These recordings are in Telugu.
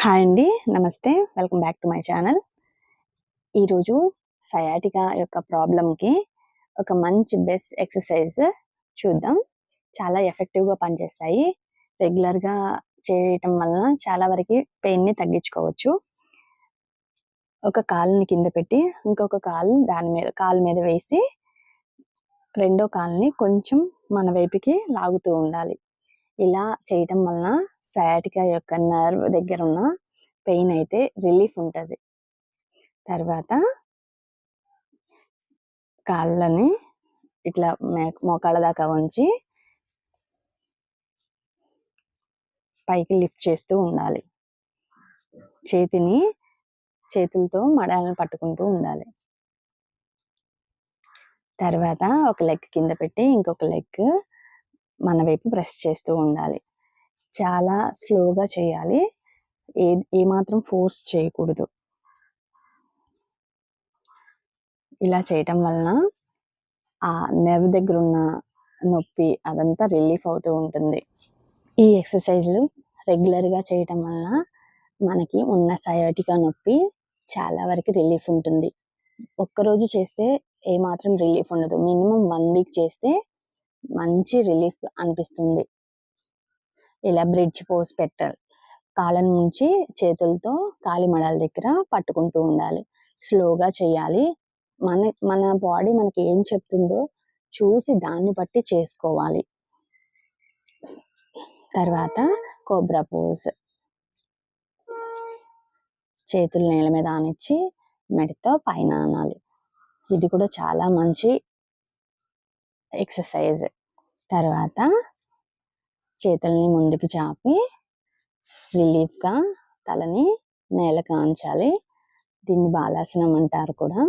హాయ్ అండి, నమస్తే. Welcome back to my channel. ఈరోజు సయాటికా యొక్క ప్రాబ్లంకి ఒక మంచి బెస్ట్ ఎక్సర్సైజ్ చూద్దాం. చాలా ఎఫెక్టివ్గా పనిచేస్తాయి. రెగ్యులర్గా చేయటం వలన చాలా వరకు పెయిన్ని తగ్గించుకోవచ్చు. ఒక కాలుని కింద పెట్టి ఇంకొక కాలు మీద వేసి రెండో కాలుని కొంచెం మన వైపుకి లాగుతూ ఉండాలి. ఇలా చేయటం వలన సయాటికా యొక్క నర్వ్ దగ్గర ఉన్న పెయిన్ అయితే రిలీఫ్ ఉంటుంది. తర్వాత కాళ్ళని ఇట్లా మోకాళ్ళ దాకా ఉంచి పైకి లిఫ్ట్ చేస్తూ ఉండాలి. చేతులతో మడాలను పట్టుకుంటూ ఉండాలి. తర్వాత ఒక లెగ్ కింద పెట్టి ఇంకొక లెగ్ మన వైపు ప్రెస్ చేస్తూ ఉండాలి. చాలా స్లోగా చేయాలి. ఏమాత్రం ఫోర్స్ చేయకూడదు. ఇలా చేయటం వలన ఆ నెర్వ్ దగ్గర ఉన్న నొప్పి అదంతా రిలీఫ్ అవుతూ ఉంటుంది. ఈ ఎక్సర్సైజ్లు రెగ్యులర్గా చేయటం వలన మనకి ఉన్న సయాటికా నొప్పి చాలా వరకు రిలీఫ్ ఉంటుంది. ఒక్కరోజు చేస్తే ఏమాత్రం రిలీఫ్ ఉండదు. మినిమం 1 వీక్ చేస్తే మంచి రిలీఫ్ అనిపిస్తుంది. ఇలా బ్రిడ్జ్ పోజ్ పెట్టాలి. కాళ్ళ నుంచి చేతులతో కాలి మడాల దగ్గర పట్టుకుంటూ ఉండాలి. స్లోగా చేయాలి. మన బాడీ మనకి ఏం చెప్తుందో చూసి దాన్ని బట్టి చేసుకోవాలి. తర్వాత కోబ్రా పోజ్. చేతులు నేల మీద ఆనిచ్చి మెడతో పైన అనాలి. ఇది కూడా చాలా మంచి ఎక్సర్సైజ్. తర్వాత చేతుల్ని ముందుకు చాపి రిలీఫ్గా తలని నేలకు ఆంచాలి. దీన్ని బాలాసనం అంటారు కూడా.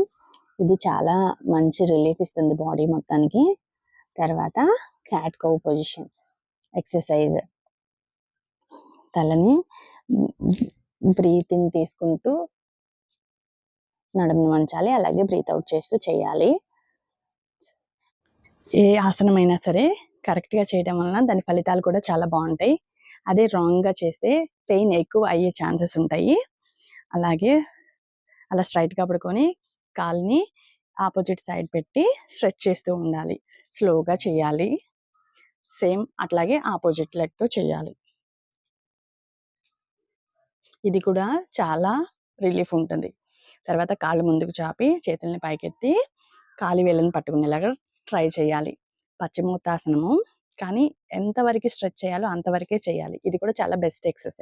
ఇది చాలా మంచి రిలీఫ్ ఇస్తుంది బాడీ మొత్తానికి. తర్వాత క్యాట్ కౌ పొజిషన్ ఎక్సర్సైజ్. తలని బ్రీతింగ్ తీసుకుంటూ నడుమును వంచాలి. అలాగే బ్రీత్ అవుట్ చేస్తూ చేయాలి. ఏ ఆసనమైనా సరే కరెక్ట్గా చేయడం వలన దాని ఫలితాలు కూడా చాలా బాగుంటాయి. అదే రాంగ్గా చేస్తే పెయిన్ ఎక్కువ అయ్యే ఛాన్సెస్ ఉంటాయి. అలాగే అలా స్ట్రైట్గా పడుకొని కాల్ని ఆపోజిట్ సైడ్ పెట్టి స్ట్రెచ్ చేస్తూ ఉండాలి. స్లోగా చేయాలి. సేమ్ అట్లాగే ఆపోజిట్ లెగ్తో చేయాలి. ఇది కూడా చాలా రిలీఫ్ ఉంటుంది. తర్వాత కాళ్ళు ముందుకు చాపి చేతుల్ని పైకెత్తి కాలి వేళ్ళని పట్టుకునేలాగా ట్రై చేయాలి. పశ్చిమోత్తాసనము. కానీ ఎంతవరకు స్ట్రెచ్ చేయాలో అంతవరకే చేయాలి. ఇది కూడా చాలా బెస్ట్ ఎక్సర్సైజ్.